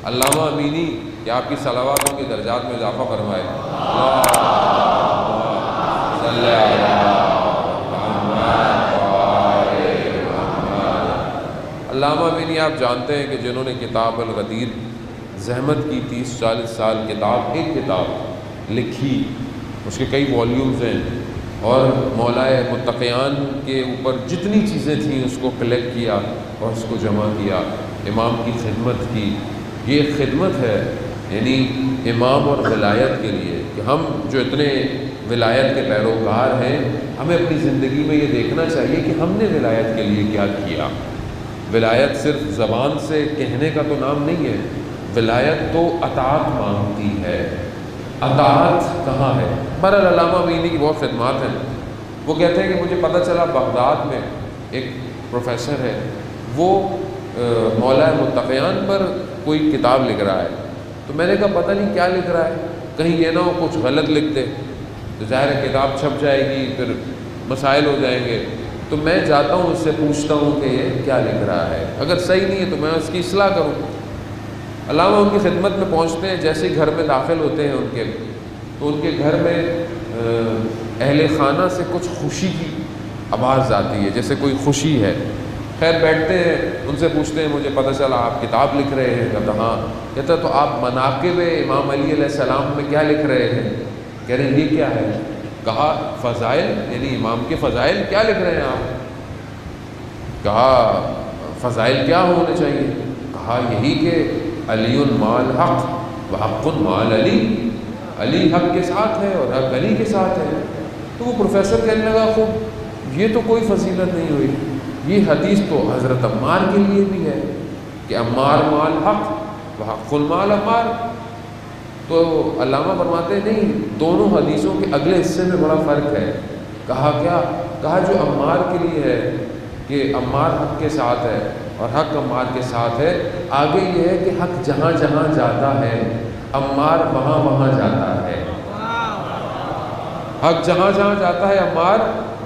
علامہ امینی کہ آپ کی صلواتوں کے درجات میں اضافہ فرمائے. صلی علامہ امینی آپ جانتے ہیں کہ جنہوں نے کتاب الغدیر زحمت کی 30-40 سال کتاب، ایک کتاب لکھی، اس کے کئی والیومز ہیں، اور مولائے متقیان کے اوپر جتنی چیزیں تھیں اس کو کلیکٹ کیا اور اس کو جمع کیا، امام کی خدمت کی. یہ خدمت ہے یعنی امام اور ولایت کے لیے کہ ہم جو اتنے ولایت کے پیروکار ہیں، ہمیں اپنی زندگی میں یہ دیکھنا چاہیے کہ ہم نے ولایت کے لیے کیا کیا. ولایت صرف زبان سے کہنے کا تو نام نہیں ہے، ولایت تو اطاعت مانگتی ہے. اطاعت کہاں ہے؟ بہرحال علامہ امینی کی بہت خدمات ہیں. وہ کہتے ہیں کہ مجھے پتہ چلا بغداد میں ایک پروفیسر ہے، وہ مولائے متقیان پر کوئی کتاب لکھ رہا ہے. تو میں نے کہا پتہ نہیں کیا لکھ رہا ہے، کہیں یہ نہ ہو کچھ غلط لکھ دے، تو ظاہر ہے کتاب چھپ جائے گی، پھر مسائل ہو جائیں گے. تو میں جاتا ہوں، اس سے پوچھتا ہوں کہ یہ کیا لکھ رہا ہے، اگر صحیح نہیں ہے تو میں اس کی اصلاح کروں. علامہ ان کی خدمت میں پہنچتے ہیں، جیسے ہی گھر میں داخل ہوتے ہیں ان کے، تو ان کے گھر میں اہل خانہ سے کچھ خوشی کی آواز آتی ہے، جیسے کوئی خوشی ہے. خیر بیٹھتے ہیں، ان سے پوچھتے ہیں مجھے پتہ چلا آپ کتاب لکھ رہے ہیں. کہتا ہاں. کہتا تو آپ مناقب امام علی علیہ السلام میں کیا لکھ رہے ہیں؟ کہہ رہے ہیں یہ کیا ہے؟ کہا فضائل، یعنی امام کے فضائل کیا لکھ رہے ہیں آپ؟ کہا فضائل کیا ہونے چاہیے؟ کہا یہی کہ علی مال حق و حق مال علی، علی حق کے ساتھ ہے اور حق علی کے ساتھ ہے. تو وہ پروفیسر کہنے لگا خوب یہ تو کوئی فضیلت نہیں ہوئی، یہ حدیث تو حضرت عمار کے لیے بھی ہے کہ عمار مال حق و حق المال عمار. تو علامہ فرماتے ہیں نہیں، دونوں حدیثوں کے اگلے حصے میں بڑا فرق ہے. کہا کیا؟ کہا جو عمار کے لیے ہے کہ عمار حق کے ساتھ ہے اور حق عمار کے ساتھ ہے، آگے یہ ہے کہ حق جہاں جہاں جاتا ہے عمار وہاں وہاں جاتا ہے. حق جہاں جہاں جاتا ہے عمار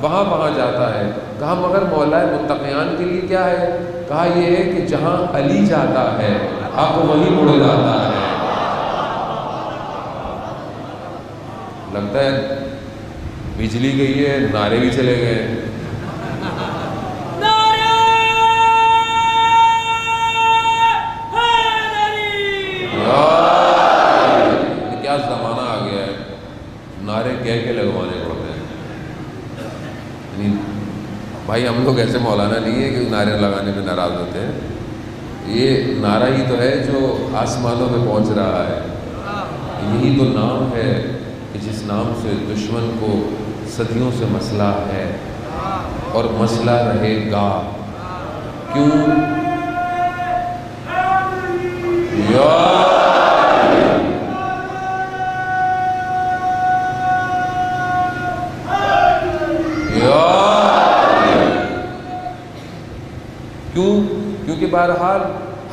وہاں وہاں جاتا ہے. کہا مگر مولائے متقیان کے لیے کیا ہے؟ کہا یہ ہے کہ جہاں علی جاتا ہے حق وہیں مڑ جاتا ہے. لگتا ہے بجلی گئی ہے، نعرے بھی چلے گئے. کیا زمانہ آ گیا ہے، نعرے کہہ کے لگوانے پڑتے ہیں. بھائی ہم لوگ ایسے مولانا نہیں ہے کہ نعرے لگانے میں ناراض ہوتے ہیں. یہ نعرہ ہی تو ہے جو آسمانوں میں پہنچ رہا ہے. یہی تو نام ہے کہ جس نام سے دشمن کو صدیوں سے مسئلہ ہے اور مسئلہ رہے گا. کیوں؟ کیوں؟ کیونکہ بہرحال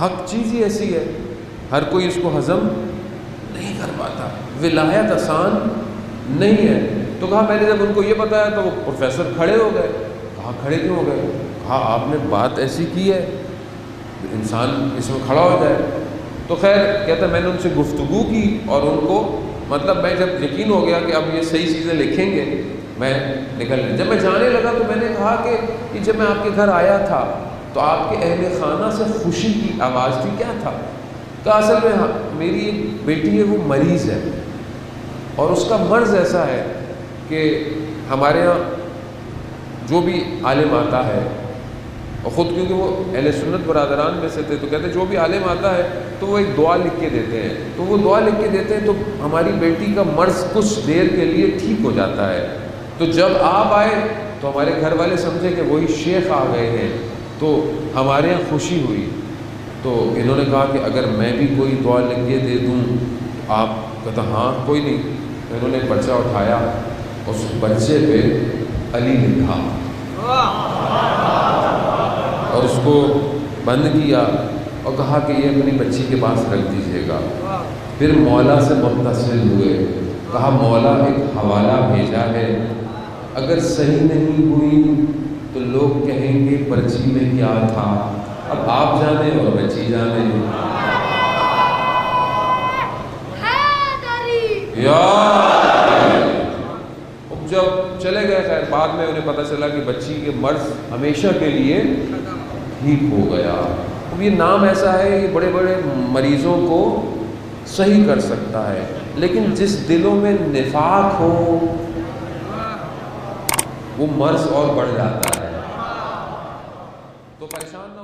حق چیز ہی ایسی ہے، ہر کوئی اس کو ہضم نہیں کر پاتا. ولایت آسان نہیں ہے. تو کہا میں نے جب ان کو یہ بتایا تو وہ پروفیسر کھڑے ہو گئے. کہا کھڑے کیوں ہو گئے؟ کہا آپ نے بات ایسی کی ہے انسان اس میں کھڑا ہو جائے. تو خیر کہتا میں نے ان سے گفتگو کی اور ان کو مطلب میں جب یقین ہو گیا کہ اب یہ صحیح چیزیں لکھیں گے میں نکل لیں. جب میں جانے لگا تو میں نے کہا کہ جب میں آپ کے گھر آیا تھا تو آپ کے اہل خانہ سے خوشی کی آواز تھی، کیا تھا؟ کہا اصل میں میری ایک بیٹی ہے وہ مریض ہے اور اس کا مرض ایسا ہے کہ ہمارے ہاں جو بھی عالم آتا ہے، اور خود کیونکہ وہ اہل سنت برادران میں سے تھے تو کہتے جو بھی عالم آتا ہے تو وہ ایک دعا لکھ کے دیتے ہیں. تو وہ دعا لکھ کے دیتے ہیں تو ہماری بیٹی کا مرض کچھ دیر کے لیے ٹھیک ہو جاتا ہے. تو جب آپ آئے تو ہمارے گھر والے سمجھے کہ وہی شیخ آ گئے ہیں تو ہمارے یہاں خوشی ہوئی. تو انہوں نے کہا کہ اگر میں بھی کوئی دعا لکھ کے دے دوں آپ؟ کہتا ہاں کوئی نہیں. انہوں نے پرچہ اٹھایا، اس پرچے پہ علی لکھا اور اس کو بند کیا اور کہا کہ یہ اپنی بچی کے پاس رکھ دیجیے گا. پھر مولا سے متصل ہوئے، کہا مولا ایک حوالہ بھیجا ہے، اگر صحیح نہیں ہوئی تو لوگ کہیں گے پرچی میں کیا تھا. اب آپ جانے اور بچی جانے. یا اب جب چلے گئے، خیر بعد میں انہیں پتہ چلا کہ بچی کے مرض ہمیشہ کے لیے ٹھیک ہو گیا۔ اب یہ نام ایسا ہے، یہ بڑے بڑے مریضوں کو صحیح کر سکتا ہے، لیکن جس دلوں میں نفاق ہو وہ مرض اور بڑھ جاتا ہے، تو پریشان